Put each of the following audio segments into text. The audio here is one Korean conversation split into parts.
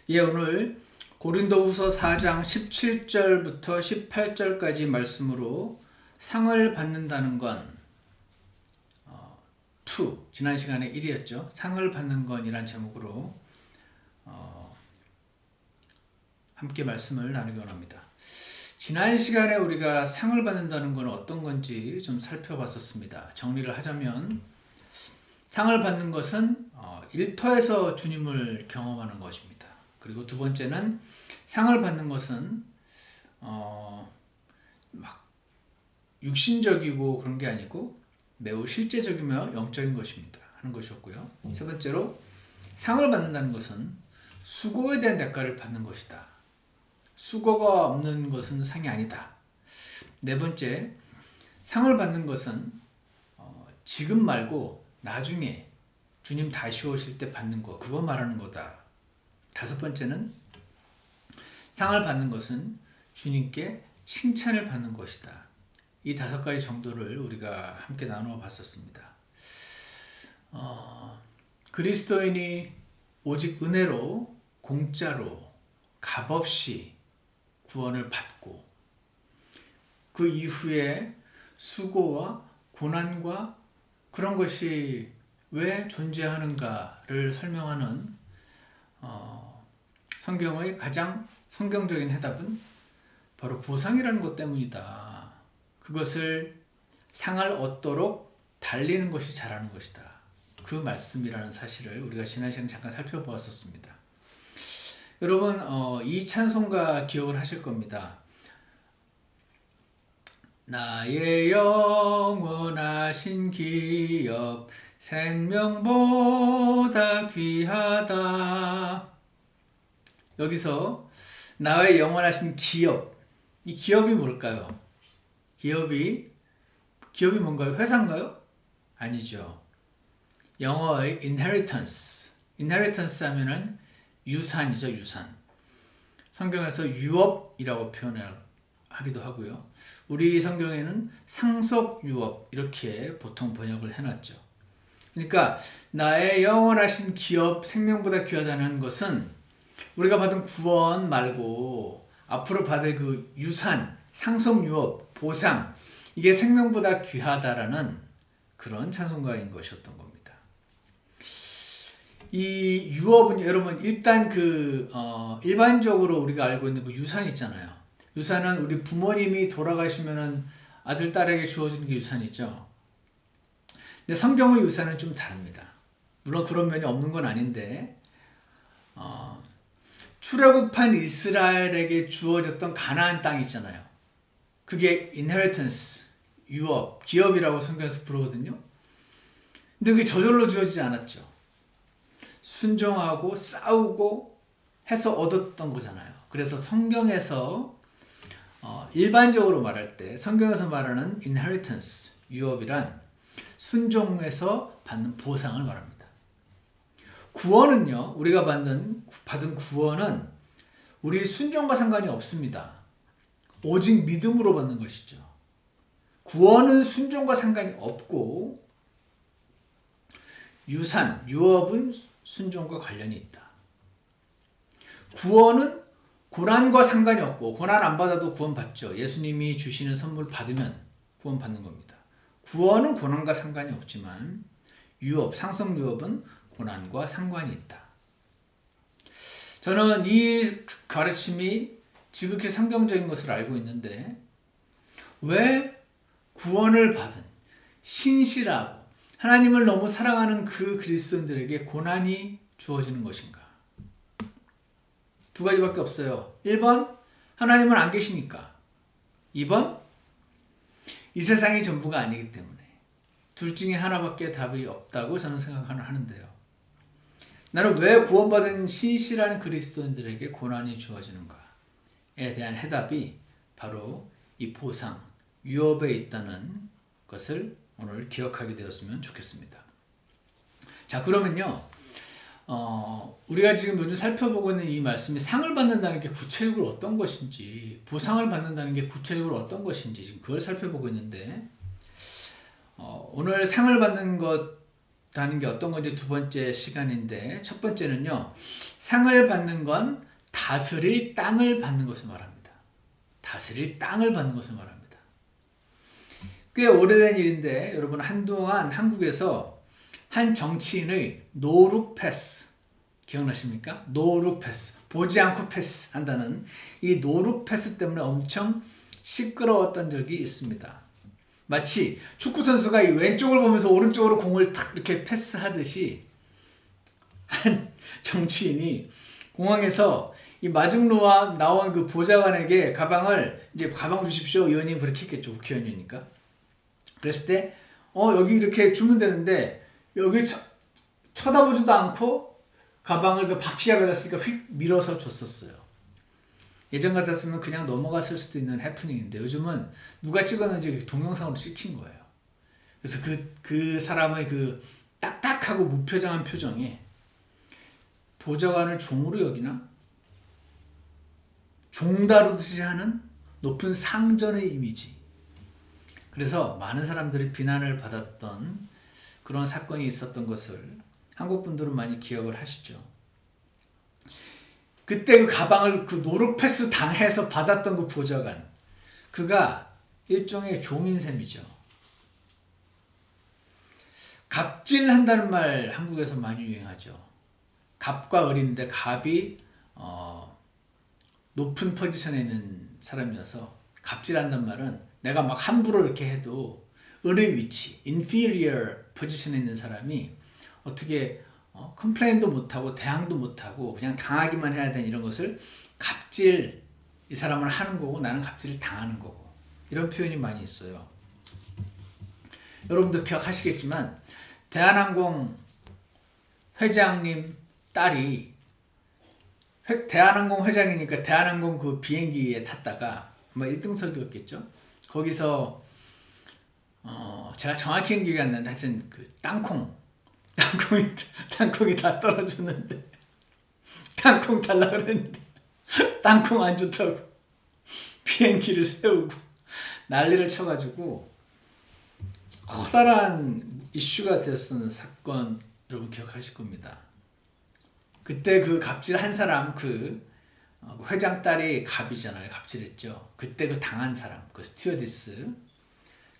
예, 오늘 고린도후서 4장 17절부터 18절까지 말씀으로 상을 받는다는 건 지난 시간에 1이었죠. 상을 받는 건이란 제목으로 함께 말씀을 나누기 원합니다. 지난 시간에 우리가 상을 받는다는 건 어떤 건지 좀 살펴봤었습니다. 정리를 하자면 상을 받는 것은 일터에서 주님을 경험하는 것입니다. 그리고 두 번째는 상을 받는 것은 막 육신적이고 그런 게 아니고 매우 실제적이며 영적인 것입니다 하는 것이었고요. 세 번째로 상을 받는다는 것은 수고에 대한 대가를 받는 것이다. 수고가 없는 것은 상이 아니다. 네 번째, 상을 받는 것은 지금 말고 나중에 주님 다시 오실 때 받는 거, 그거 말하는 거다. 다섯 번째는 상을 받는 것은 주님께 칭찬을 받는 것이다. 이 다섯 가지 정도를 우리가 함께 나누어 봤었습니다. 그리스도인이 오직 은혜로 공짜로 값없이 구원을 받고 그 이후에 수고와 고난과 그런 것이 왜 존재하는가를 설명하는 성경의 가장 성경적인 해답은 바로 보상이라는 것 때문이다. 그것을 상을 얻도록 달리는 것이 잘하는 것이다. 그 말씀이라는 사실을 우리가 지난 시간에 잠깐 살펴보았었습니다. 여러분 이 찬송가 기억을 하실 겁니다. 나의 영원하신 기업 생명보다 귀하다. 여기서 나의 영원하신 기업, 이 기업이 뭘까요? 기업이 뭔가요? 회사인가요? 아니죠. 영어의 inheritance 하면은 유산이죠, 유산. 성경에서 유업이라고 표현을 하기도 하고요. 우리 성경에는 상속유업 이렇게 보통 번역을 해놨죠. 그러니까 나의 영원하신 기업 생명보다 귀하다는 것은 우리가 받은 구원 말고 앞으로 받을 그 유산, 상속유업, 보상, 이게 생명보다 귀하다라는 그런 찬송가인 것이었던 겁니다. 이 유업은 여러분 일단 일반적으로 우리가 알고 있는 그 유산 있잖아요. 유산은 우리 부모님이 돌아가시면은 아들, 딸에게 주어지는 게 유산이죠. 근데 성경의 유산은 좀 다릅니다. 물론 그런 면이 없는 건 아닌데 출애굽한 이스라엘에게 주어졌던 가나안 땅 있잖아요. 그게 inheritance, 유업, 기업이라고 성경에서 부르거든요. 근데 그게 저절로 주어지지 않았죠. 순종하고 싸우고 해서 얻었던 거잖아요. 그래서 성경에서 일반적으로 말할 때 성경에서 말하는 inheritance, 유업이란 순종에서 받는 보상을 말합니다. 구원은요, 우리가 받은 구원은 우리 순종과 상관이 없습니다. 오직 믿음으로 받는 것이죠. 구원은 순종과 상관이 없고 유산, 유업은 순종과 관련이 있다. 구원은 고난과 상관이 없고 고난 안 받아도 구원 받죠. 예수님이 주시는 선물 받으면 구원 받는 겁니다. 구원은 고난과 상관이 없지만 유업, 상속유업은 고난과 상관이 있다. 저는 이 가르침이 지극히 성경적인 것을 알고 있는데 왜 구원을 받은 신실하고 하나님을 너무 사랑하는 그 그리스도인들에게 고난이 주어지는 것인가? 두 가지밖에 없어요. 1번, 하나님은 안 계시니까. 2번, 이 세상이 전부가 아니기 때문에. 둘 중에 하나밖에 답이 없다고 저는 생각하는데요. 나는 왜 구원받은 신실한 그리스도인들에게 고난이 주어지는가에 대한 해답이 바로 이 보상, 유업에 있다는 것을 오늘 기억하게 되었으면 좋겠습니다. 자, 그러면요. 우리가 지금 요즘 살펴보고 있는 이 말씀이 상을 받는다는 게 구체적으로 어떤 것인지, 보상을 받는다는 게 구체적으로 어떤 것인지 지금 그걸 살펴보고 있는데 오늘 상을 받는 것 하는 게 어떤 건지 두 번째 시간인데, 첫 번째는요, 상을 받는 건 다스릴 땅을 받는 것을 말합니다. 다스릴 땅을 받는 것을 말합니다. 꽤 오래된 일인데, 여러분, 한동안 한국에서 한 정치인의 노룩 패스, 기억나십니까? 노룩 패스, 보지 않고 패스 한다는 이 노룩 패스 때문에 엄청 시끄러웠던 적이 있습니다. 마치 축구선수가 이 왼쪽을 보면서 오른쪽으로 공을 탁 이렇게 패스하듯이 한 정치인이 공항에서 이 마중루와 나온 그 보좌관에게 가방을, 이제 가방 주십시오. 의원님 그렇게 했겠죠. 국회의원이니까. 그랬을 때, 여기 이렇게 주면 되는데, 여기 쳐다보지도 않고 가방을 그 바퀴가 걸렸으니까 휙 밀어서 줬었어요. 예전 같았으면 그냥 넘어갔을 수도 있는 해프닝인데, 요즘은 누가 찍었는지 동영상으로 찍힌 거예요. 그래서 그 사람의 그 딱딱하고 무표정한 표정에 보좌관을 종으로 여기나? 종 다루듯이 하는 높은 상전의 이미지. 그래서 많은 사람들이 비난을 받았던 그런 사건이 있었던 것을 한국 분들은 많이 기억을 하시죠. 그때 그 가방을 그 노룩 패스 당해서 받았던 그 보좌관, 그가 일종의 종인 셈이죠. 갑질한다는 말 한국에서 많이 유행하죠. 갑과 을인데 갑이 높은 포지션에 있는 사람이어서 갑질한다는 말은 내가 막 함부로 이렇게 해도 을의 위치, inferior 포지션에 있는 사람이 어떻게 컴플레인도 못하고 대항도 못하고 그냥 당하기만 해야 되는 이런 것을 갑질, 이 사람을 하는 거고 나는 갑질을 당하는 거고, 이런 표현이 많이 있어요. 여러분도 기억하시겠지만 대한항공 회장님 딸이 대한항공 회장이니까 대한항공 그 비행기에 탔다가 뭐 1등석이었겠죠. 거기서 제가 정확히는 기억이 안 나는데 하여튼 그 땅콩이 다 떨어졌는데 땅콩 달라 그랬는데 땅콩 안 좋다고 비행기를 세우고 난리를 쳐가지고 커다란 이슈가 됐었던 사건, 여러분 기억하실 겁니다. 그때 그 갑질한 사람, 그 회장 딸이 갑이잖아요. 갑질했죠. 그때 그 당한 사람, 그 스튜어디스,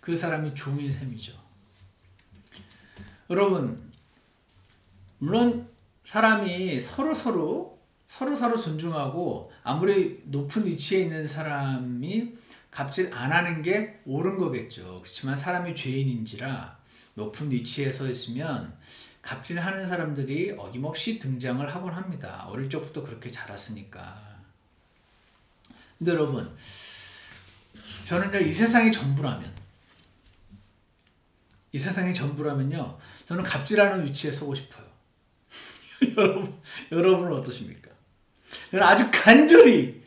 그 사람이 종인 셈이죠. 여러분, 물론 사람이 서로 존중하고 아무리 높은 위치에 있는 사람이 갑질 안 하는 게 옳은 거겠죠. 그렇지만 사람이 죄인인지라 높은 위치에 서 있으면 갑질하는 사람들이 어김없이 등장을 하곤 합니다. 어릴 적부터 그렇게 자랐으니까. 근데 여러분, 저는요, 이 세상이 전부라면요, 저는 갑질하는 위치에 서고 싶어요. 여러분은 어떠십니까? 저는 아주 간절히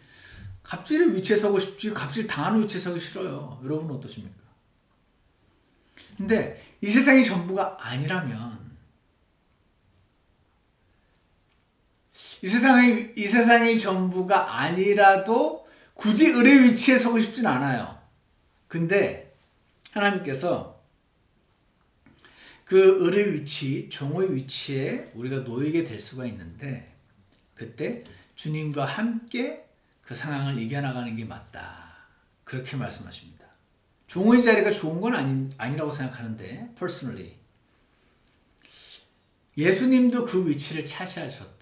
갑질의 위치에 서고 싶지, 갑질 당하는 위치에 서기 싫어요. 여러분은 어떠십니까? 근데 이 세상이 전부가 아니라면, 이 세상이 전부가 아니라도 굳이 을의 위치에 서고 싶진 않아요. 근데 하나님께서 그 을의 위치, 종의 위치에 우리가 놓이게 될 수가 있는데, 그때 주님과 함께 그 상황을 이겨나가는 게 맞다, 그렇게 말씀하십니다. 종의 자리가 좋은 건 아니라고 생각하는데, personally 예수님도 그 위치를 차지하셨다.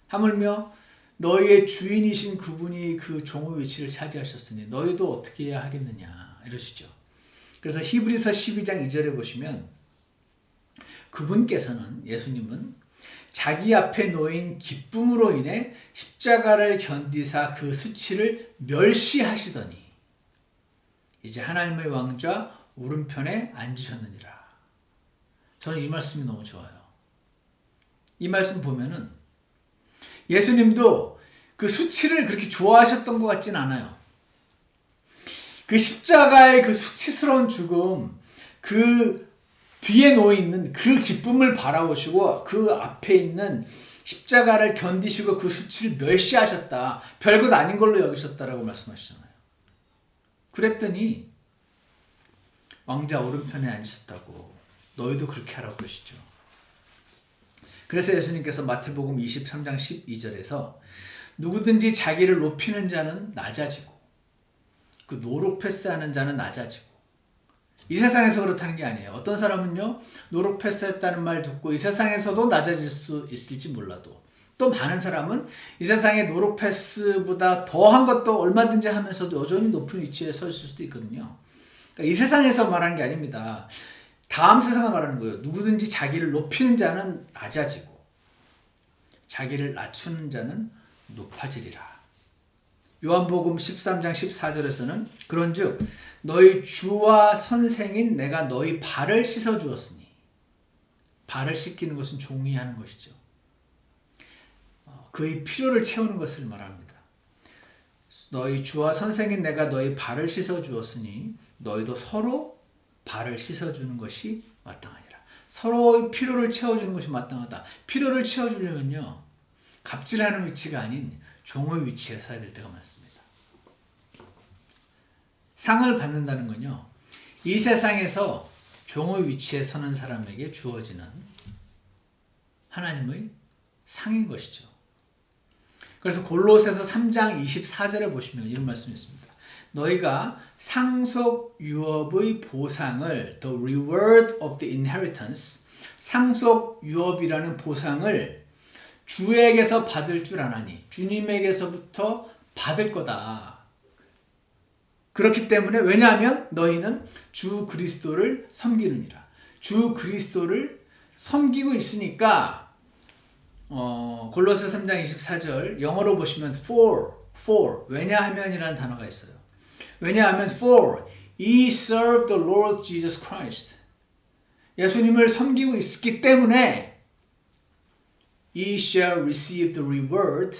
하물며 너희의 주인이신 그분이 그 종의 위치를 차지하셨으니 너희도 어떻게 해야 하겠느냐, 이러시죠. 그래서 히브리서 12장 2절에 보시면 그분께서는, 예수님은 자기 앞에 놓인 기쁨으로 인해 십자가를 견디사 그 수치를 멸시하시더니 이제 하나님의 왕좌 오른편에 앉으셨느니라. 저는 이 말씀이 너무 좋아요. 이 말씀 보면은 예수님도 그 수치를 그렇게 좋아하셨던 것 같진 않아요. 그 십자가의 그 수치스러운 죽음, 그 뒤에 놓여있는 그 기쁨을 바라보시고 그 앞에 있는 십자가를 견디시고 그 수치를 멸시하셨다, 별것 아닌 걸로 여기셨다라고 말씀하시잖아요. 그랬더니 왕자 오른편에 앉으셨다고. 너희도 그렇게 하라고 그러시죠. 그래서 예수님께서 마태복음 23장 12절에서 누구든지 자기를 높이는 자는 낮아지고 그 노록 패스하는 자는 낮아지고, 이 세상에서 그렇다는 게 아니에요. 어떤 사람은요, 노록 패스했다는 말 듣고 이 세상에서도 낮아질 수 있을지 몰라도, 또 많은 사람은 이 세상의 노록 패스보다 더한 것도 얼마든지 하면서도 여전히 높은 위치에 서 있을 수도 있거든요. 그러니까 이 세상에서 말하는 게 아닙니다. 다음 세상을 말하는 거예요. 누구든지 자기를 높이는 자는 낮아지고 자기를 낮추는 자는 높아지리라. 요한복음 13장 14절에서는 그런즉 너희 주와 선생인 내가 너희 발을 씻어 주었으니, 발을 씻기는 것은 종이하는 것이죠. 그의 필요를 채우는 것을 말합니다. 너희 주와 선생인 내가 너희 발을 씻어 주었으니 너희도 서로 발을 씻어 주는 것이 마땅하니라. 서로의 필요를 채워주는 것이 마땅하다. 필요를 채워주려면요, 갑질하는 위치가 아닌 종의 위치에 서야 될 때가 많습니다. 상을 받는다는 건요, 이 세상에서 종의 위치에 서는 사람에게 주어지는 하나님의 상인 것이죠. 그래서 골로새서 3장 24절에 보시면 이런 말씀이 있습니다. 너희가 상속 유업의 보상을, the reward of the inheritance, 상속 유업이라는 보상을 주에게서 받을 줄 아나니, 주님에게서부터 받을 거다. 그렇기 때문에, 왜냐하면 너희는 주 그리스도를 섬기느니라. 주 그리스도를 섬기고 있으니까, 골로새 3장 24절 영어로 보시면 for 왜냐하면이라는 단어가 있어요. 왜냐하면 for ye serve the Lord Jesus Christ, 예수님을 섬기고 있기 때문에 ye shall receive the reward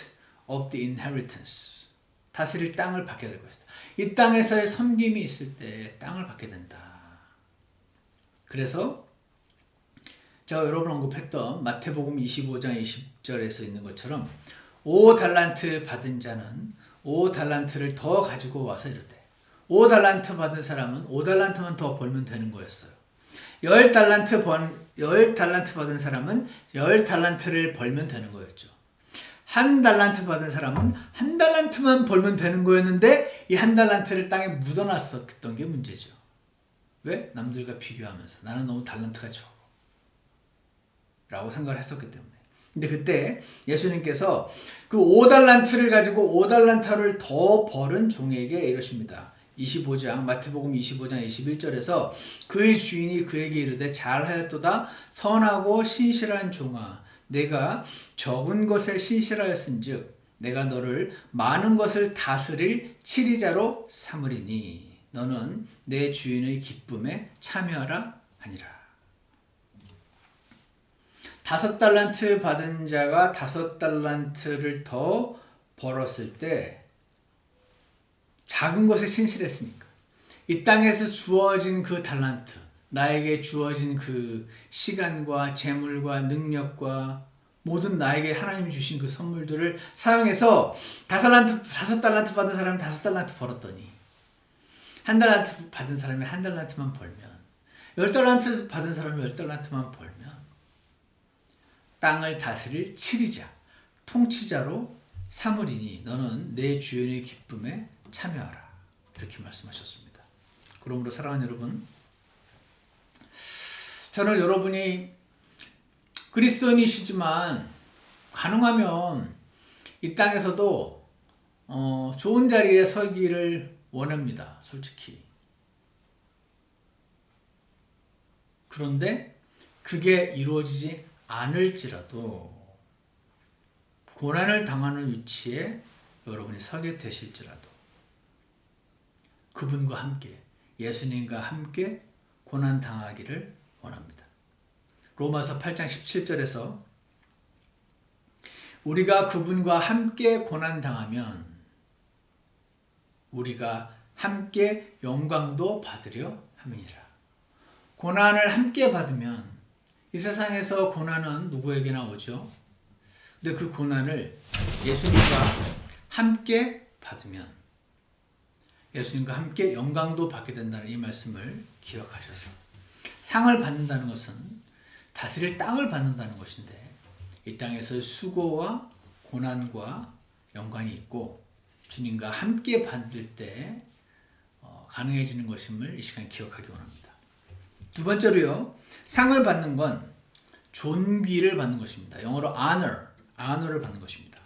of the inheritance, 다스릴 땅을 받게 될 것이다. 이 땅에서의 섬김이 있을 때 땅을 받게 된다. 그래서 제가 여러 번 언급했던 마태복음 25장 20절에서 있는 것처럼 5달란트 받은 자는 5달란트를 더 가지고 와서 이르되, 5달란트 받은 사람은 5달란트만 더 벌면 되는 거였어요. 10달란트 받은 사람은 10달란트를 벌면 되는 거였죠. 1달란트 받은 사람은 1달란트만 벌면 되는 거였는데 이 1달란트를 땅에 묻어놨었던 게 문제죠. 왜? 남들과 비교하면서 나는 너무 달란트가 적어 라고 생각을 했었기 때문에. 근데 그때 예수님께서 그 5달란트를 가지고 5달란트를 더 벌은 종에게 이러십니다. 25장 마태복음 25장 21절에서 그의 주인이 그에게 이르되 잘하였도다 선하고 신실한 종아, 내가 적은 것에 신실하였은즉 내가 너를 많은 것을 다스릴 치리자로 삼으리니 너는 내 주인의 기쁨에 참여하라 하니라. 5달란트 받은 자가 5달란트를 더 벌었을 때 작은 것에 신실했으니까, 이 땅에서 주어진 그 달란트, 나에게 주어진 그 시간과 재물과 능력과 모든 나에게 하나님이 주신 그 선물들을 사용해서 5달란트 받은 사람은 5달란트 벌었더니 1달란트 받은 사람이 1달란트만 벌면, 10달란트 받은 사람이 10달란트만 벌면 땅을 다스릴 치리자, 통치자로 삼으리니 너는 내 주인의 기쁨에 참여하라. 이렇게 말씀하셨습니다. 그러므로 사랑하는 여러분, 저는 여러분이 그리스도인이시지만 가능하면 이 땅에서도 좋은 자리에 서기를 원합니다. 솔직히. 그런데 그게 이루어지지 않을지라도, 고난을 당하는 위치에 여러분이 서게 되실지라도 그분과 함께, 예수님과 함께 고난 당하기를 원합니다. 로마서 8장 17절에서 우리가 그분과 함께 고난 당하면 우리가 함께 영광도 받으려 함이니라. 고난을 함께 받으면, 이 세상에서 고난은 누구에게나 오죠. 근데 그 고난을 예수님과 함께 받으면 예수님과 함께 영광도 받게 된다는 이 말씀을 기억하셔서 상을 받는다는 것은 다스릴 땅을 받는다는 것인데 이 땅에서의 수고와 고난과 연관이 있고 주님과 함께 받을 때 가능해지는 것임을 이 시간 기억하기 원합니다. 두 번째로요. 상을 받는 건 존귀를 받는 것입니다. 영어로 honor를 받는 것입니다.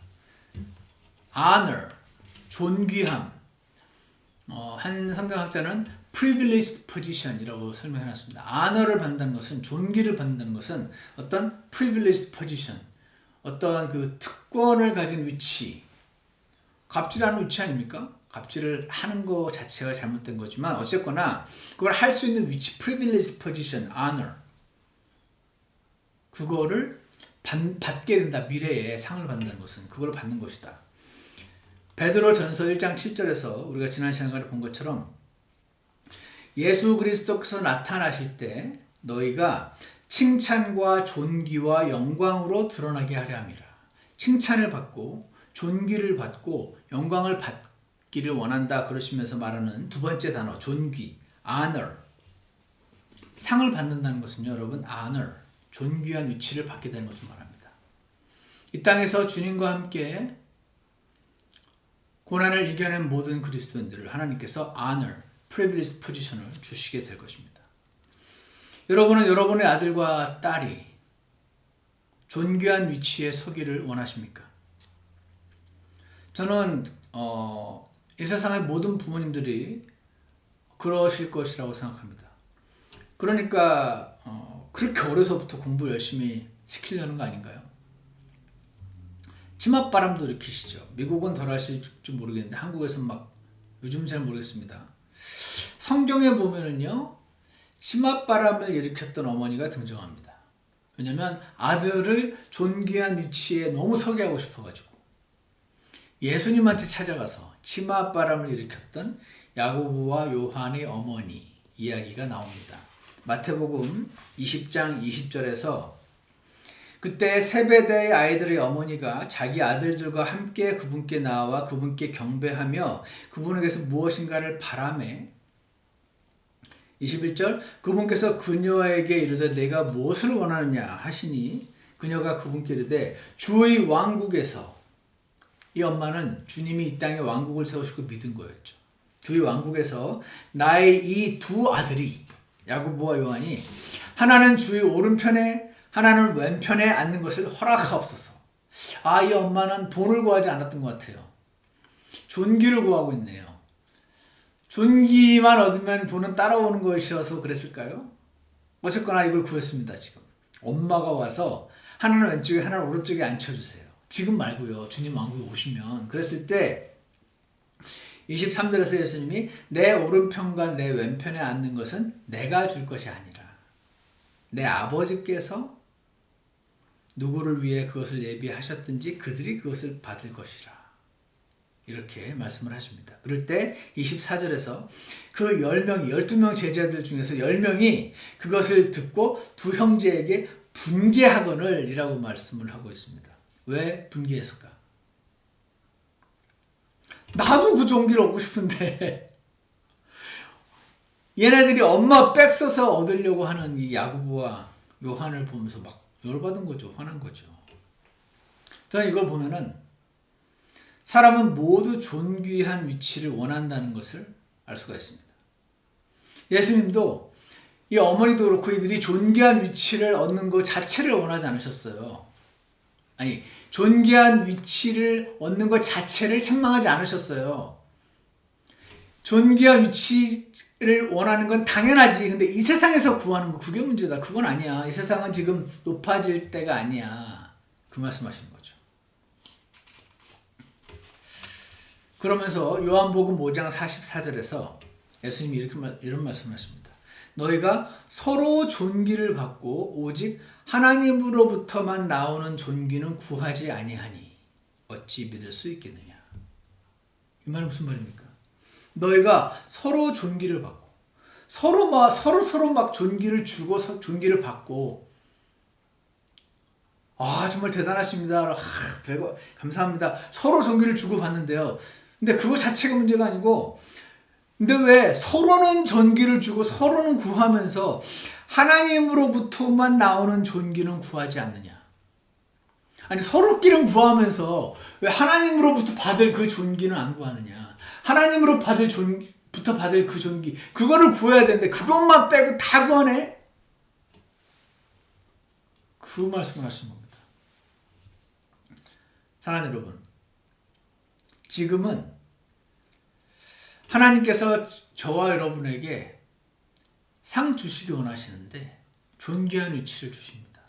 honor, 존귀함. 한 성경학자는 privileged position이라고 설명해놨습니다. honor를 받는다는 것은 존귀를 받는다는 것은 어떤 privileged position, 어떤 그 특권을 가진 위치, 갑질하는 위치 아닙니까? 갑질을 하는 것 자체가 잘못된 거지만 어쨌거나 그걸 할 수 있는 위치, privileged position, honor. 그거를 받게 된다. 미래에 상을 받는다는 것은 그걸 받는 것이다. 베드로 전서 1장 7절에서 우리가 지난 시간에 본 것처럼 예수 그리스도께서 나타나실 때 너희가 칭찬과 존귀와 영광으로 드러나게 하려 함이라. 칭찬을 받고 존귀를 받고 영광을 받기를 원한다 그러시면서 말하는 두 번째 단어 존귀, honor. 상을 받는다는 것은요, 여러분, honor, 존귀한 위치를 받게 되는 것을 말합니다. 이 땅에서 주님과 함께 고난을 이겨낸 모든 그리스도인들을 하나님께서 honor, privileged position을 주시게 될 것입니다. 여러분은 여러분의 아들과 딸이 존귀한 위치에 서기를 원하십니까? 저는 이 세상의 모든 부모님들이 그러실 것이라고 생각합니다. 그러니까 그렇게 어려서부터 공부 열심히 시키려는 거 아닌가요? 치맛바람도 일으키시죠. 미국은 덜 하실지 모르겠는데 한국에서는 막 요즘 잘 모르겠습니다. 성경에 보면은요, 치맛바람을 일으켰던 어머니가 등장합니다. 왜냐하면 아들을 존귀한 위치에 너무 서게 하고 싶어가지고 예수님한테 찾아가서 치맛바람을 일으켰던 야고보와 요한의 어머니 이야기가 나옵니다. 마태복음 20장 20절에서 그때 세베대의 아이들의 어머니가 자기 아들들과 함께 그분께 나와 그분께 경배하며 그분에게서 무엇인가를 바라매 21절 그분께서 그녀에게 이르되 내가 무엇을 원하느냐 하시니 그녀가 그분께 이르되 주의 왕국에서 이 엄마는 주님이 이 땅에 왕국을 세우시고 믿은 거였죠. 주의 왕국에서 나의 이 두 아들이 야고보와 요한이 하나는 주의 오른편에 하나는 왼편에 앉는 것을 허락하옵소서. 이 엄마는 돈을 구하지 않았던 것 같아요. 존귀를 구하고 있네요. 존귀만 얻으면 돈은 따라오는 것이어서 그랬을까요? 어쨌거나 이걸 구했습니다. 지금 엄마가 와서 하나는 왼쪽에 하나는 오른쪽에 앉혀주세요. 지금 말고요. 주님 왕국에 오시면. 그랬을 때 23절에서 예수님이 내 오른편과 내 왼편에 앉는 것은 내가 줄 것이 아니라 내 아버지께서 누구를 위해 그것을 예비하셨든지 그들이 그것을 받을 것이라. 이렇게 말씀을 하십니다. 그럴 때 24절에서 그 10명, 12명 제자들 중에서 10명이 그것을 듣고 두 형제에게 분개하거늘 이라고 말씀을 하고 있습니다. 왜 분개했을까? 나도 그 종기를 얻고 싶은데 얘네들이 엄마 뺏어서 얻으려고 하는 이 야고보와 요한을 보면서 막 열받은 거죠. 화난 거죠. 저는 이걸 보면은 사람은 모두 존귀한 위치를 원한다는 것을 알 수가 있습니다. 예수님도 이 어머니도 그렇고 이들이 존귀한 위치를 얻는 것 자체를 원하지 않으셨어요. 아니, 존귀한 위치를 얻는 것 자체를 책망하지 않으셨어요. 존귀한 위치를 원하는 건 당연하지. 근데 이 세상에서 구하는 거 그게 문제다. 그건 아니야. 이 세상은 지금 높아질 때가 아니야. 그 말씀하시는 거죠. 그러면서 요한복음 5장 44절에서 예수님이 이런 말씀을 하십니다. 너희가 서로 존귀를 받고 오직 하나님으로부터만 나오는 존귀는 구하지 아니하니 어찌 믿을 수 있겠느냐. 이 말은 무슨 말입니까? 너희가 서로 존귀를 받고 서로 막 존귀를 주고 존귀를 받고 정말 대단하십니다. 감사합니다. 서로 존귀를 주고 받는데요. 근데 그거 자체가 문제가 아니고 근데 왜 서로는 존귀를 주고 서로는 구하면서 하나님으로부터만 나오는 존귀는 구하지 않느냐? 아니 서로끼리 구하면서 왜 하나님으로부터 받을 그 존귀는 안 구하느냐? 하나님으로부터 받을 그 존귀 그거를 구해야 되는데 그것만 빼고 다 구하네? 그 말씀을 하신 겁니다. 사랑하는 여러분, 지금은 하나님께서 저와 여러분에게 상 주시기 원하시는데 존귀한 위치를 주십니다.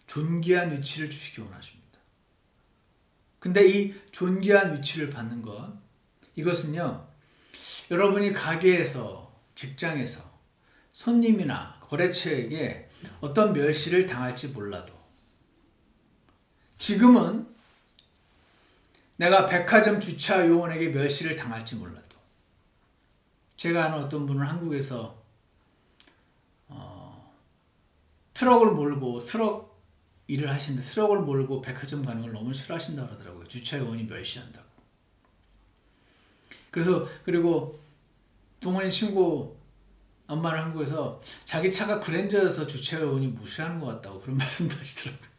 존귀한 위치를 주시기 원하십니다. 근데 이 존귀한 위치를 받는 것, 이것은요, 여러분이 가게에서, 직장에서, 손님이나 거래처에게 어떤 멸시를 당할지 몰라도, 지금은 내가 백화점 주차 요원에게 멸시를 당할지 몰라도, 제가 아는 어떤 분은 한국에서 트럭을 몰고 트럭 일을 하시는데 트럭을 몰고 백화점 가는 걸 너무 싫어하신다고 하더라고요. 주차 요원이 멸시한다고. 그리고 동원이 친구 엄마는 한국에서 자기 차가 그랜저여서 주차 요원이 무시하는 것 같다고 그런 말씀도 하시더라고요.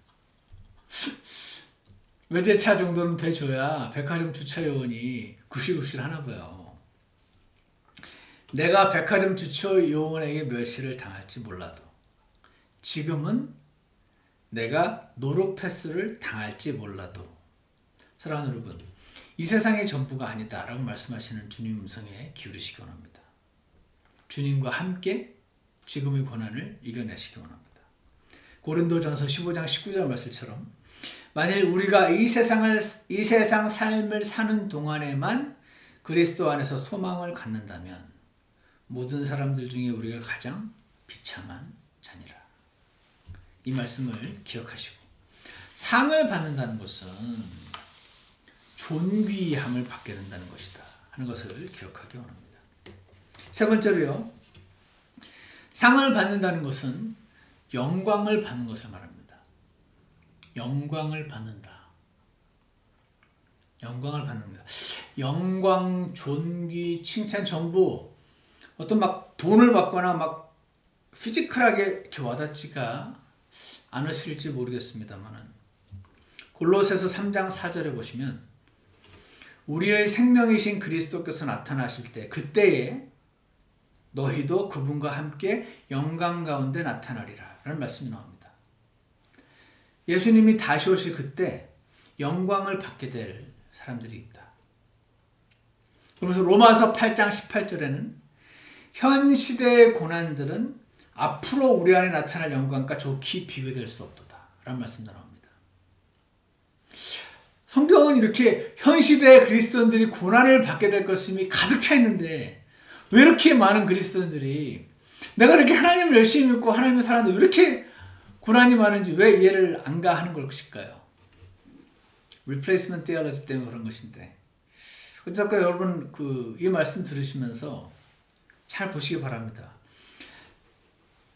외제차 정도는 돼줘야 백화점 주차 요원이 구실구실 하나 봐요. 내가 백화점 주차 요원에게 멸시를 당할지 몰라도 지금은 내가 노루 패스를 당할지 몰라도 사랑하는 여러분, 이 세상의 전부가 아니다 라고 말씀하시는 주님 음성에 기울이시기 원합니다. 주님과 함께 지금의 고난을 이겨내시기 원합니다. 고린도전서 15장 19절 말씀처럼 만일 우리가 이 세상 삶을 사는 동안에만 그리스도 안에서 소망을 갖는다면 모든 사람들 중에 우리가 가장 비참한 자니라. 이 말씀을 기억하시고, 상을 받는다는 것은 존귀함을 받게 된다는 것이다 하는 것을 기억하기 원합니다. 세 번째로요, 상을 받는다는 것은 영광을 받는 것을 말합니다. 영광을 받는다. 영광을 받는다. 영광, 존귀, 칭찬 전부 어떤 막 돈을 받거나 막 피지컬하게 이렇게 와닿지가 않으실지 모르겠습니다만은 골로새서 3장 4절에 보시면 우리의 생명이신 그리스도께서 나타나실 때 그때에 너희도 그분과 함께 영광 가운데 나타나리라 라는 말씀이 나옵니다. 예수님이 다시 오실 그때 영광을 받게 될 사람들이 있다. 그러면서 로마서 8장 18절에는 현 시대의 고난들은 앞으로 우리 안에 나타날 영광과 좋게 비교될 수 없도다 라는 말씀도 나옵니다. 성경은 이렇게 현 시대의 그리스도인들이 고난을 받게 될 것임이 가득 차 있는데 왜 이렇게 많은 그리스도인들이 내가 이렇게 하나님을 열심히 믿고 하나님을 살았는데 왜 이렇게 고난이 많은지 왜 이해를 안 가 하는 것일까요? 리플레이스먼트 테올로지 때문에 그런 것인데, 어쨌든 여러분 이 말씀 들으시면서 잘 보시기 바랍니다.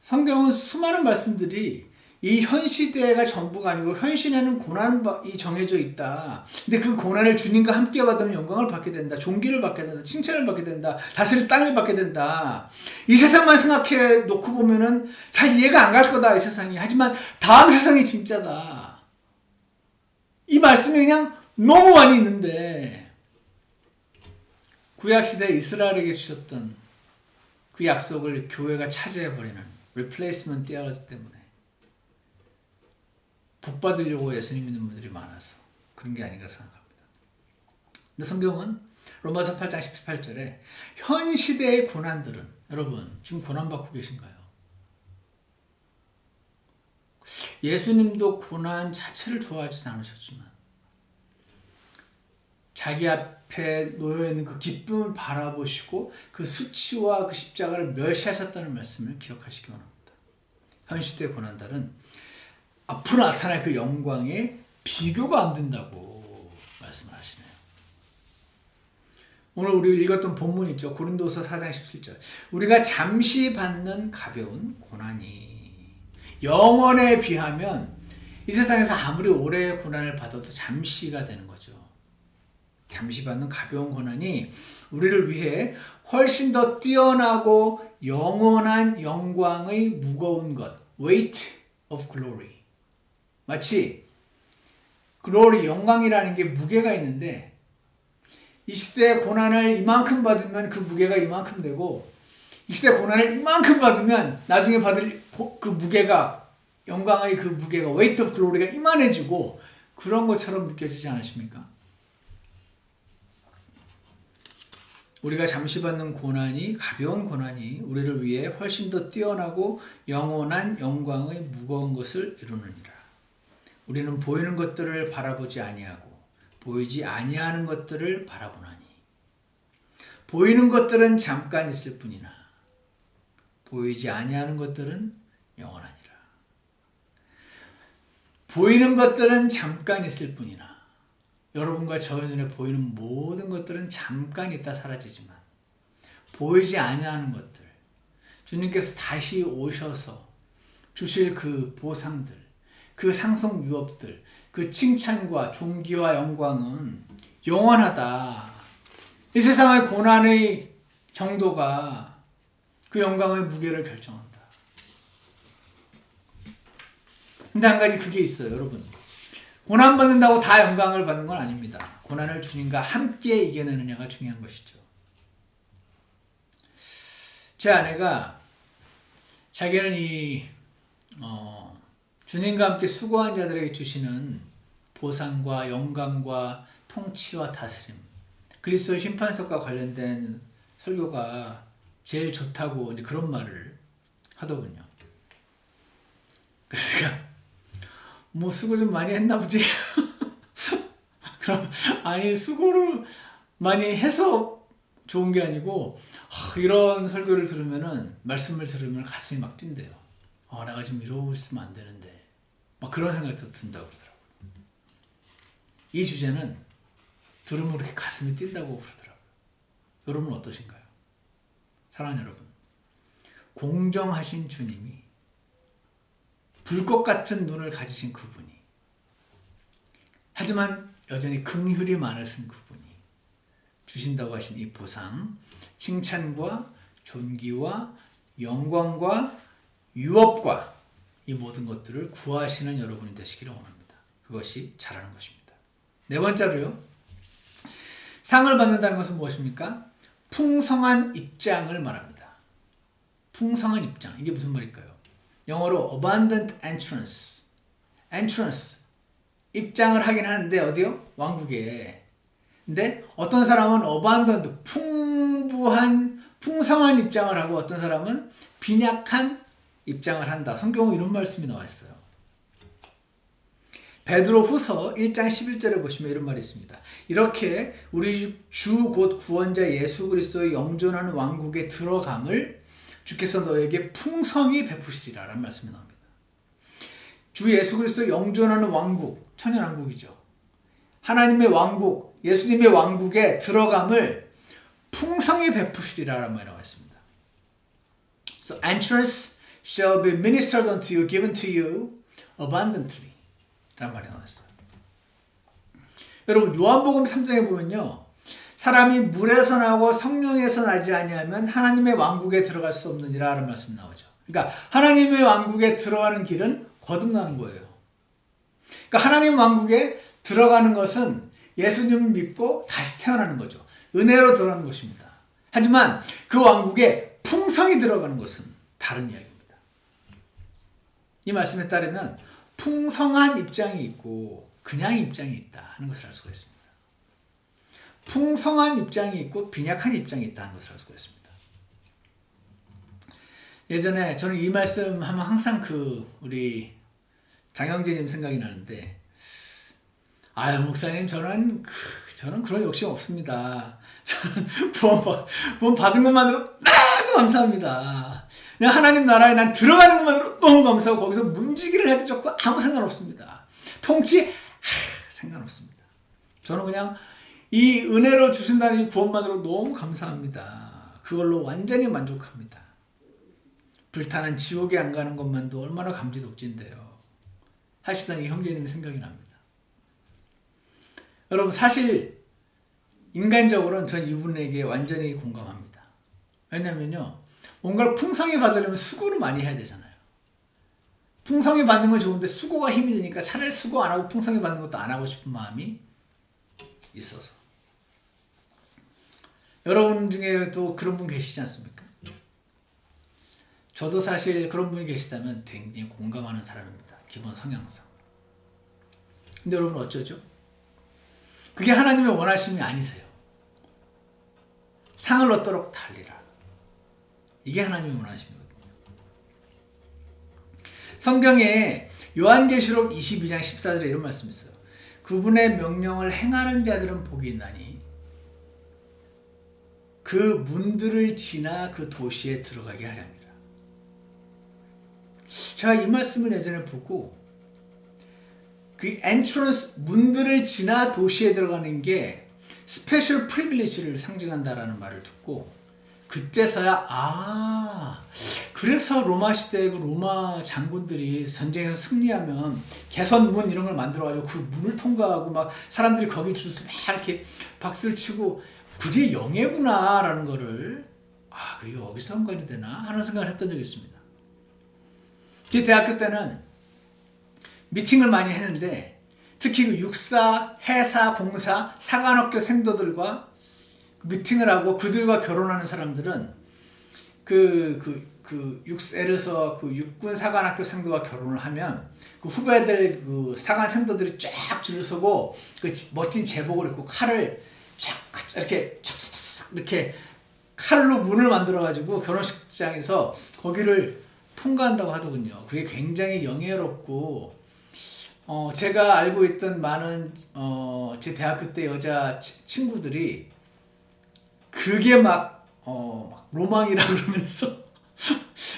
성경은 수많은 말씀들이 이 현 시대가 전부가 아니고 현 시대는 고난이 정해져 있다. 근데 그 고난을 주님과 함께 받으면 영광을 받게 된다. 존귀를 받게 된다. 칭찬을 받게 된다. 다스릴 땅을 받게 된다. 이 세상만 생각해 놓고 보면은 잘 이해가 안 갈 거다, 이 세상이. 하지만 다음 세상이 진짜다. 이 말씀이 그냥 너무 많이 있는데 구약시대 이스라엘에게 주셨던 그 약속을 교회가 차지해버리는 리플레이스먼트 테올로지 때문에 복받으려고 예수님 믿는 분들이 많아서 그런 게 아닌가 생각합니다. 근데 성경은 로마서 8장 18절에 현 시대의 고난들은, 여러분 지금 고난받고 계신가요? 예수님도 고난 자체를 좋아하지 않으셨지만 자기 앞에 놓여있는 그 기쁨을 바라보시고 그 수치와 그 십자가를 멸시하셨다는 말씀을 기억하시기 원합니다. 현 시대의 고난들은 앞으로 나타날 그 영광에 비교가 안 된다고 말씀을 하시네요. 오늘 우리 읽었던 본문 있죠. 고린도서 4장 17절. 우리가 잠시 받는 가벼운 고난이 영원에 비하면 이 세상에서 아무리 오래 고난을 받아도 잠시가 되는 거죠. 잠시 받는 가벼운 고난이 우리를 위해 훨씬 더 뛰어나고 영원한 영광의 무거운 것, weight of glory. 마치 glory, 영광이라는 게 무게가 있는데 이 시대의 고난을 이만큼 받으면 그 무게가 이만큼 되고 이 시대의 고난을 이만큼 받으면 나중에 받을 그 무게가, 영광의 그 무게가, weight of glory가 이만해지고 그런 것처럼 느껴지지 않으십니까? 우리가 잠시 받는 고난이, 가벼운 고난이 우리를 위해 훨씬 더 뛰어나고 영원한 영광의 무거운 것을 이루느니라. 우리는 보이는 것들을 바라보지 아니하고 보이지 아니하는 것들을 바라보나니 보이는 것들은 잠깐 있을 뿐이나 보이지 아니하는 것들은 영원하니라. 보이는 것들은 잠깐 있을 뿐이나 여러분과 저의 눈에 보이는 모든 것들은 잠깐 있다 사라지지만 보이지 아니하는 것들, 주님께서 다시 오셔서 주실 그 보상들, 그 상속 유업들, 그 칭찬과 존귀와 영광은 영원하다. 이 세상의 고난의 정도가 그 영광의 무게를 결정한다. 근데 한 가지 그게 있어요, 여러분. 고난 받는다고 다 영광을 받는 건 아닙니다. 고난을 주님과 함께 이겨내느냐가 중요한 것이죠. 제 아내가 자기는 주님과 함께 수고한 자들에게 주시는 보상과 영광과 통치와 다스림, 그리스도의 심판석과 관련된 설교가 제일 좋다고 이제 그런 말을 하더군요. 그래서 제가 뭐 수고 좀 많이 했나 보지. 그럼 아니 수고를 많이 해서 좋은 게 아니고 이런 설교를 들으면은, 말씀을 들으면 가슴이 막 뛴대요. 내가 지금 이러고 있으면 안 되는데 막 그런 생각도 든다고 그러더라고요. 이 주제는 들으면 그렇게 가슴이 뛴다고 그러더라고요. 여러분 어떠신가요? 사랑하는 여러분, 공정하신 주님이, 불꽃 같은 눈을 가지신 그분이, 하지만 여전히 긍휼이 많으신 그분이 주신다고 하신 이 보상, 칭찬과 존귀와 영광과 유업과 이 모든 것들을 구하시는 여러분이 되시기를 원합니다. 그것이 잘하는 것입니다. 네 번째로요, 상을 받는다는 것은 무엇입니까? 풍성한 입장을 말합니다. 풍성한 입장, 이게 무슨 말일까요? 영어로 abundant entrance, 입장을 하긴 하는데 어디요? 왕국에. 근데 어떤 사람은 abundant, 풍성한 입장을 하고 어떤 사람은 빈약한 입장을 한다. 성경은 이런 말씀이 나와 있어요. 베드로 후서 1장 11절에 보시면 이런 말이 있습니다. 이렇게 우리 주 곧 구원자 예수 그리스도의 영존하는 왕국에 들어감을 주께서 너에게 풍성히 베푸시리라 라는 말씀이 나옵니다. 주 예수 그리스도 영존하는 왕국, 천연왕국이죠. 하나님의 왕국, 예수님의 왕국에 들어감을 풍성히 베푸시리라 라는 말이 나와 있습니다. So entrance shall be ministered unto you, given to you abundantly 라는 말이 나왔어요. 여러분 요한복음 3장에 보면요, 사람이 물에서 나고 성령에서 나지 아니하면 하나님의 왕국에 들어갈 수 없느니라 라는 말씀 나오죠. 그러니까 하나님의 왕국에 들어가는 길은 거듭나는 거예요. 그러니까 하나님 왕국에 들어가는 것은 예수님을 믿고 다시 태어나는 거죠. 은혜로 들어가는 것입니다. 하지만 그 왕국에 풍성히 들어가는 것은 다른 이야기입니다. 이 말씀에 따르면 풍성한 입장이 있고 그냥 입장이 있다 하는 것을 알 수가 있습니다. 풍성한 입장이 있고 빈약한 입장이 있다는 것을 알 수가 있습니다. 예전에 저는 이 말씀 하면 항상 우리 장영재님 생각이 나는데, 목사님 저는 그런 욕심 없습니다. 저는 구원 받은 것만으로 너무 감사합니다. 그냥 하나님 나라에 난 들어가는 것만으로 너무 감사하고 거기서 문지기를 해도 좋고 아무 상관없습니다. 통치 상관없습니다. 저는 그냥 이 은혜로 주신다는 이 구원만으로 너무 감사합니다. 그걸로 완전히 만족합니다. 불타는 지옥에 안 가는 것만도 얼마나 감지독지인데요. 하시던 이 형제님의 생각이 납니다. 여러분 사실 인간적으로는 전 이분에게 완전히 공감합니다. 왜냐면요, 뭔가를 풍성히 받으려면 수고를 많이 해야 되잖아요. 풍성히 받는 건 좋은데 수고가 힘이 드니까 차라리 수고 안 하고 풍성히 받는 것도 안 하고 싶은 마음이 있어서. 여러분 중에도 그런 분 계시지 않습니까? 저도 사실 그런 분이 계시다면 굉장히 공감하는 사람입니다. 기본 성향상. 근데 여러분 어쩌죠? 그게 하나님의 원하심이 아니세요. 상을 얻도록 달리라. 이게 하나님의 원하심이거든요. 성경에 요한계시록 22장 14절에 이런 말씀이 있어요. 그분의 명령을 행하는 자들은 복이 있나니 그 문들을 지나 그 도시에 들어가게 하렵니다. 제가 이 말씀을 예전에 보고 그 엔트런스 문들을 지나 도시에 들어가는 게 스페셜 프리빌리지를 상징한다라는 말을 듣고 그때서야 그래서 로마 시대의 그 로마 장군들이 전쟁에서 승리하면 개선문 이런 걸 만들어가지고 그 문을 통과하고 막 사람들이 거기 줄서 막 이렇게 박수를 치고 그게 영예구나 라는 거를 그게 여기서 연관이 되나 하는 생각을 했던 적이 있습니다. 대학교 때는 미팅을 많이 했는데 특히 그 육사, 해사, 공사, 사관학교 생도들과 미팅을 하고 그들과 결혼하는 사람들은 예를 들어서 그 육군 사관학교 생도와 결혼을 하면 그 후배들 그 사관 생도들이 쫙 줄을 서고 그 멋진 제복을 입고 칼을 쫙 이렇게 착착착 이렇게 칼로 문을 만들어 가지고 결혼식장에서 거기를 통과한다고 하더군요. 그게 굉장히 영예롭고 제가 알고 있던 많은 제 대학교 때 여자 친구들이 그게 막 로망이라 그러면서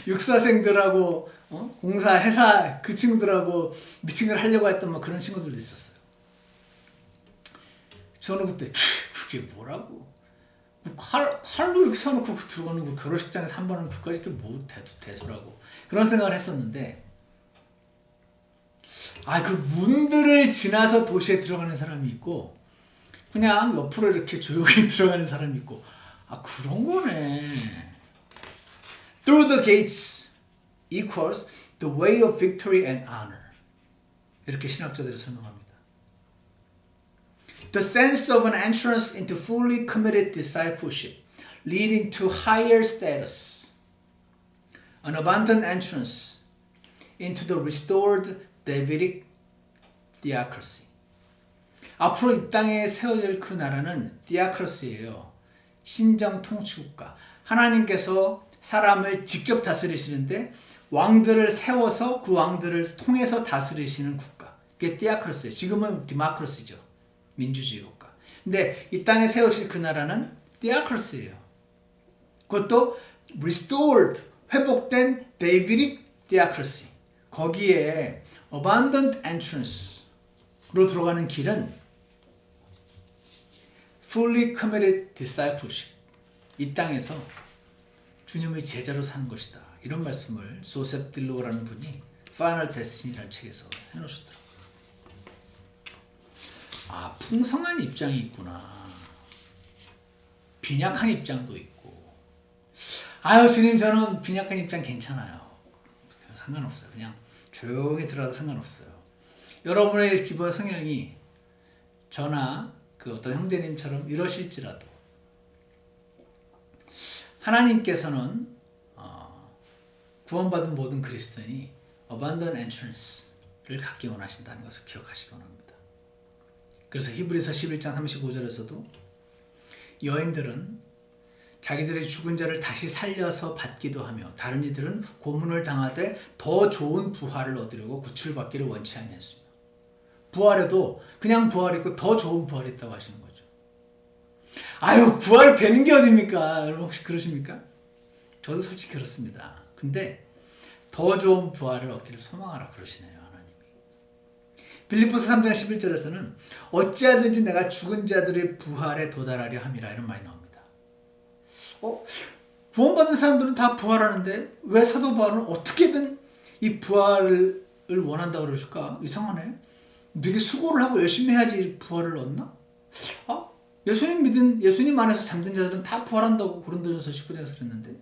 육사생들하고 공사, 회사 그 친구들하고 미팅을 하려고 했던 막 그런 친구들도 있었어요. 저는 그때 그게 뭐라고 칼로 이렇게 세워놓고 들어가는 거 결혼식장에서 한 번은 그까지 이렇게 뭐 대수라고 그런 생각을 했었는데 그 문들을 지나서 도시에 들어가는 사람이 있고 그냥 옆으로 이렇게 조용히 들어가는 사람이 있고 그런 거네. Through the gates equals the way of victory and honor. 이렇게 신학자들이 설명합니다. The sense of an entrance into fully committed discipleship leading to higher status. An abundant entrance into the restored Davidic theocracy. 앞으로 이 땅에 세워질 그 나라는 theocracy예요. 신정 통치국가. 하나님께서 사람을 직접 다스리시는데 왕들을 세워서 그 왕들을 통해서 다스리시는 국가. 그게 theocracy예요. 지금은 democracy죠. 민주주의 국가. 근데 이 땅에 세우실 그 나라는 theocracy예요. 그것도 restored, 회복된 Davidic theocracy. 거기에 abundant entrance로 들어가는 길은 fully committed discipleship. 이 땅에서 주님의 제자로 사는 것이다. 이런 말씀을 조셉 딜로라는 분이 Final Destiny라는 책에서 해놓으셨더라고요. 풍성한 입장이 있구나. 빈약한 입장도 있고. 주님 저는 빈약한 입장 괜찮아요. 상관없어요. 그냥 조용히 들어도 상관없어요. 여러분의 기본 성향이 저나 그 어떤 형제님처럼 이러실지라도 하나님께서는 구원받은 모든 그리스도인이 abundant entrance를 갖기 원하신다는 것을 기억하시기 원합니다. 그래서 히브리서 11장 35절에서도 여인들은 자기들의 죽은 자를 다시 살려서 받기도 하며 다른 이들은 고문을 당하되 더 좋은 부활을 얻으려고 구출받기를 원치 아니했습니다. 부활에도 그냥 부활이 있고 더 좋은 부활이 있다고 하시는 거죠. 부활 되는 게 어딥니까? 여러분 혹시 그러십니까? 저도 솔직히 그렇습니다. 근데 더 좋은 부활을 얻기를 소망하라 그러시네요. 하나님이. 빌립보서 3장 11절에서는 어찌하든지 내가 죽은 자들의 부활에 도달하려 함이라 이런 말이 나옵니다. 구원받는 사람들은 다 부활하는데 왜 사도 바울은 어떻게든 이 부활을 원한다고 그러실까? 이상하네. 되게 수고를 하고 열심히 해야지 부활을 얻나? 예수님 안에서 잠든 자들은 다 부활한다고 고린도전서 19장에서 그랬는데,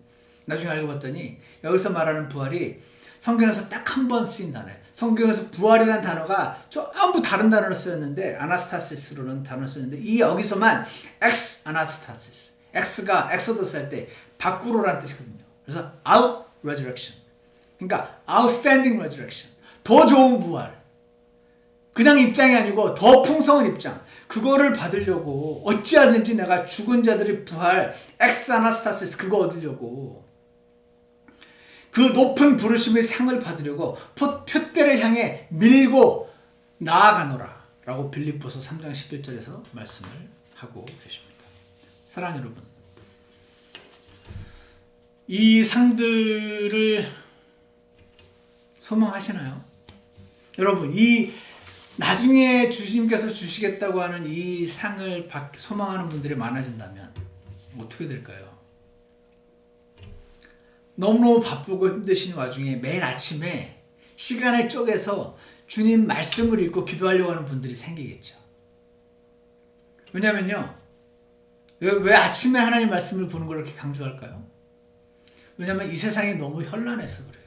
나중에 알고 봤더니 여기서 말하는 부활이 성경에서 딱 한 번 쓰인 단어예요. 성경에서 부활이라는 단어가 전부 다른 단어로 쓰였는데, 아나스타시스로는 단어를 쓰였는데, 이 여기서만 엑스 아나스타시스, 엑스가 엑소더스 할 때 밖으로라는 뜻이거든요. 그래서 out resurrection, 그러니까 outstanding resurrection, 더 좋은 부활, 그냥 입장이 아니고 더 풍성한 입장, 그거를 받으려고 어찌하든지 내가 죽은 자들의 부활, 엑스 아나스타시스, 그거 얻으려고, 그 높은 부르심의 상을 받으려고 표대를 향해 밀고 나아가노라 라고 빌립보서 3장 11절에서 말씀을 하고 계십니다. 사랑하는 여러분, 이 상들을 소망하시나요? 여러분, 이 나중에 주님께서 주시겠다고 하는 이 상을 소망하는 분들이 많아진다면 어떻게 될까요? 너무너무 바쁘고 힘드신 와중에 매일 아침에 시간을 쪼개서 주님 말씀을 읽고 기도하려고 하는 분들이 생기겠죠. 왜냐면요, 왜 아침에 하나님 말씀을 보는 걸 이렇게 강조할까요? 왜냐면 이 세상이 너무 현란해서 그래요.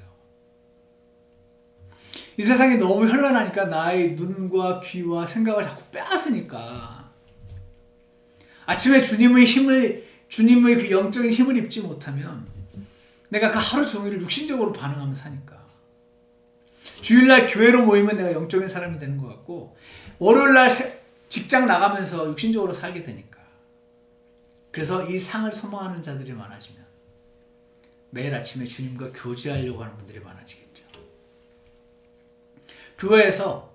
이 세상이 너무 현란하니까 나의 눈과 귀와 생각을 자꾸 빼앗으니까, 아침에 주님의 그 영적인 힘을 입지 못하면 내가 그 하루 종일 육신적으로 반응하며 사니까, 주일날 교회로 모이면 내가 영적인 사람이 되는 것 같고, 월요일날 직장 나가면서 육신적으로 살게 되니까, 그래서 이 상을 소망하는 자들이 많아지면 매일 아침에 주님과 교제하려고 하는 분들이 많아지겠죠. 교회에서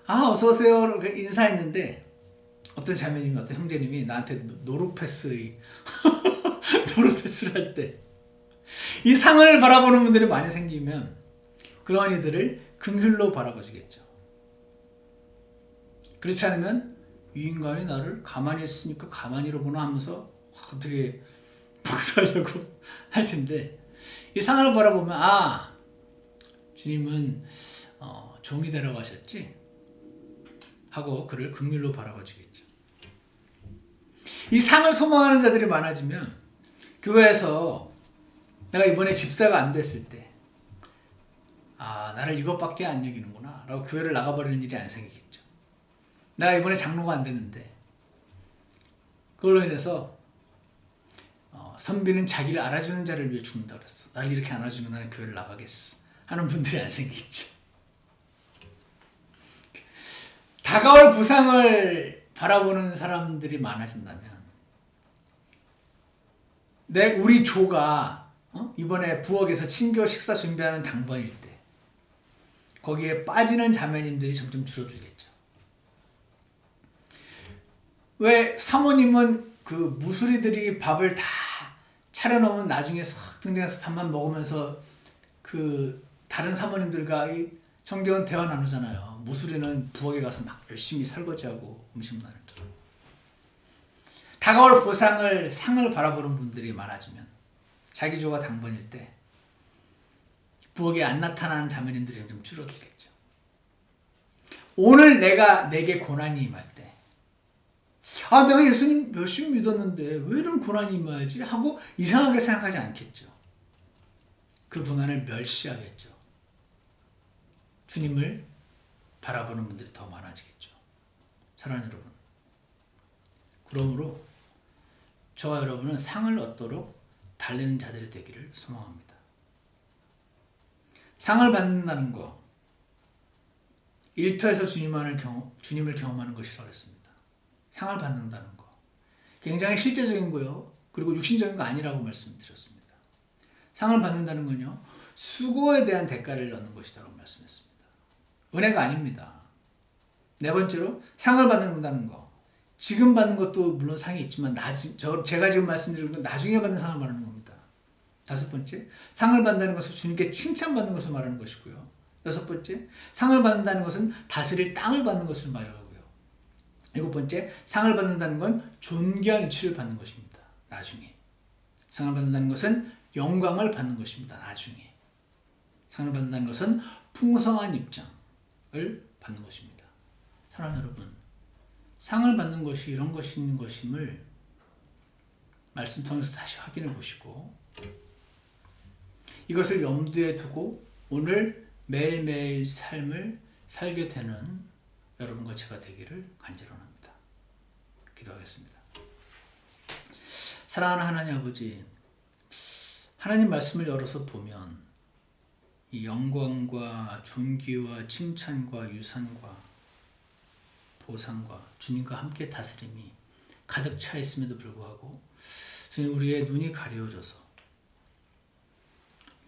어서오세요 인사했는데 어떤 자매님이, 어떤 형제님이 나한테 노루패스를 할 때 이 상을 바라보는 분들이 많이 생기면 그런 이들을 긍휼로 바라봐 주겠죠. 그렇지 않으면 이 인간이 나를 가만히 있으니까 가만히로 보나 하면서 어떻게 복수하려고 할 텐데, 이 상을 바라보면 주님은 종이 되러 가셨지 하고 그를 긍휼로 바라봐 주겠죠. 이 상을 소망하는 자들이 많아지면 교회에서 내가 이번에 집사가 안 됐을 때 나를 이것밖에 안 여기는구나 라고 교회를 나가버리는 일이 안 생기겠죠. 내가 이번에 장로가 안 됐는데 그걸로 인해서 선비는 자기를 알아주는 자를 위해 죽는다 그랬어, 나를 이렇게 안아주면 나는 교회를 나가겠어 하는 분들이 안 생기겠죠. 다가올 부상을 바라보는 사람들이 많아진다면, 우리 조가 이번에 부엌에서 친교 식사 준비하는 당번일 때 거기에 빠지는 자매님들이 점점 줄어들겠죠. 왜 사모님은 그 무수리들이 밥을 다 차려놓으면 나중에 싹 등장해서 밥만 먹으면서 그 다른 사모님들과 이 정겨운 대화 나누잖아요. 무수리는 부엌에 가서 막 열심히 설거지하고 음식 나누죠. 다가올 상을 바라보는 분들이 많아지면 자기 조가 당번일 때 부엌에 안 나타나는 자매님들이 좀 줄어들겠죠. 오늘 내게 고난이 임할 때 내가 예수님 열심히 믿었는데 왜 이런 고난이 임하지? 하고 이상하게 생각하지 않겠죠. 그 고난을 멸시하겠죠. 주님을 바라보는 분들이 더 많아지겠죠. 사랑하는 여러분, 그러므로 저와 여러분은 상을 얻도록 달리는 자들이 되기를 소망합니다. 상을 받는다는 거, 일터에서 주님을 경험하는 것이라고 했습니다. 상을 받는다는 거 굉장히 실제적인 거요, 그리고 육신적인 거 아니라고 말씀드렸습니다. 상을 받는다는 건요, 수고에 대한 대가를 얻는 것이라고 말씀했습니다. 은혜가 아닙니다. 네 번째로, 상을 받는다는 거, 지금 받는 것도 물론 상이 있지만 제가 지금 말씀드린 건 나중에 받는 상을 말하는 겁니다. 다섯 번째, 상을 받는다는 것은 주님께 칭찬받는 것을 말하는 것이고요. 여섯 번째, 상을 받는다는 것은 다스릴 땅을 받는 것을 말하고요. 일곱 번째, 상을 받는다는 건 존귀한 위치를 받는 것입니다. 나중에. 상을 받는다는 것은 영광을 받는 것입니다. 나중에. 상을 받는다는 것은 풍성한 입장을 받는 것입니다. 사랑하는 여러분, 상을 받는 것이 이런 것임을 말씀 통해서 다시 확인해 보시고 이것을 염두에 두고 오늘 매일매일 삶을 살게 되는 여러분과 제가 되기를 간절합니다. 기도하겠습니다. 사랑하는 하나님 아버지, 하나님 말씀을 열어서 보면 이 영광과 존귀와 칭찬과 유산과 보상과 주님과 함께 다스림이 가득 차 있음에도 불구하고 주님, 우리의 눈이 가려워져서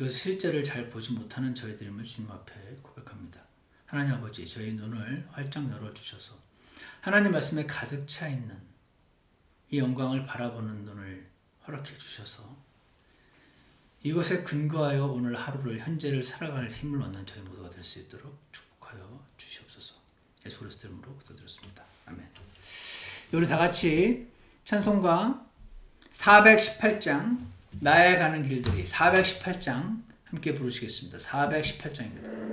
이 실제를 잘 보지 못하는 저희들임을 주님 앞에 고백합니다. 하나님 아버지, 저희 눈을 활짝 열어주셔서 하나님 말씀에 가득 차 있는 이 영광을 바라보는 눈을 허락해 주셔서 이것에 근거하여 오늘 하루를 현재를 살아갈 힘을 얻는 저희 모두가 될 수 있도록 축복하여 주시옵소서. 예수 그리스도 이름으로 기도드렸습니다. 아멘. 우리 다 같이 찬송가 418장 나의 가는 길들이 418장 함께 부르시겠습니다. 418장입니다.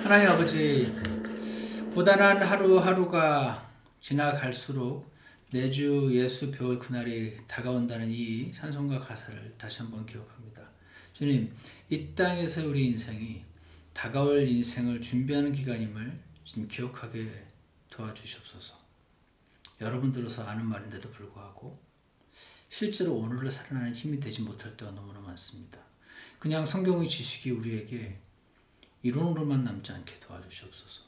하나님 아버지, 고단한 하루하루가 지나갈수록 내주 예수 배울 그날이 다가온다는 이 찬송가 가사를 다시 한번 기억합니다. 주님, 이 땅에서 우리 인생이 다가올 인생을 준비하는 기간임을 지금 기억하게 도와주시옵소서. 여러분 들어서 아는 말인데도 불구하고 실제로 오늘을 살아나는 힘이 되지 못할 때가 너무나 많습니다. 그냥 성경의 지식이 우리에게 이론으로만 남지 않게 도와주시옵소서.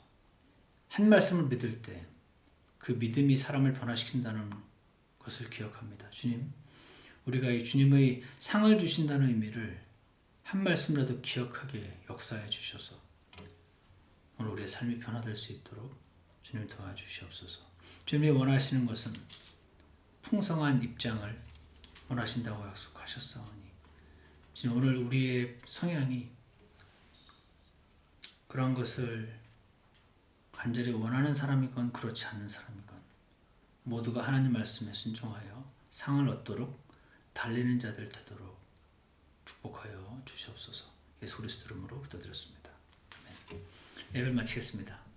한 말씀을 믿을 때 그 믿음이 사람을 변화시킨다는 것을 기억합니다. 주님, 우리가 이 주님의 상을 주신다는 의미를 한 말씀이라도 기억하게 역사해 주셔서 오늘 우리의 삶이 변화될 수 있도록 주님 도와주시옵소서. 주님이 원하시는 것은 풍성한 입장을 원하신다고 약속하셨사오니 지금 오늘 우리의 성향이 그런 것을 간절히 원하는 사람이건 그렇지 않는 사람이건 모두가 하나님 말씀에 순종하여 상을 얻도록 달리는 자들 되도록 축복하여 주시옵소서. 예수 그리스도 이름으로 기도드렸습니다. 아멘. 예배를 마치겠습니다.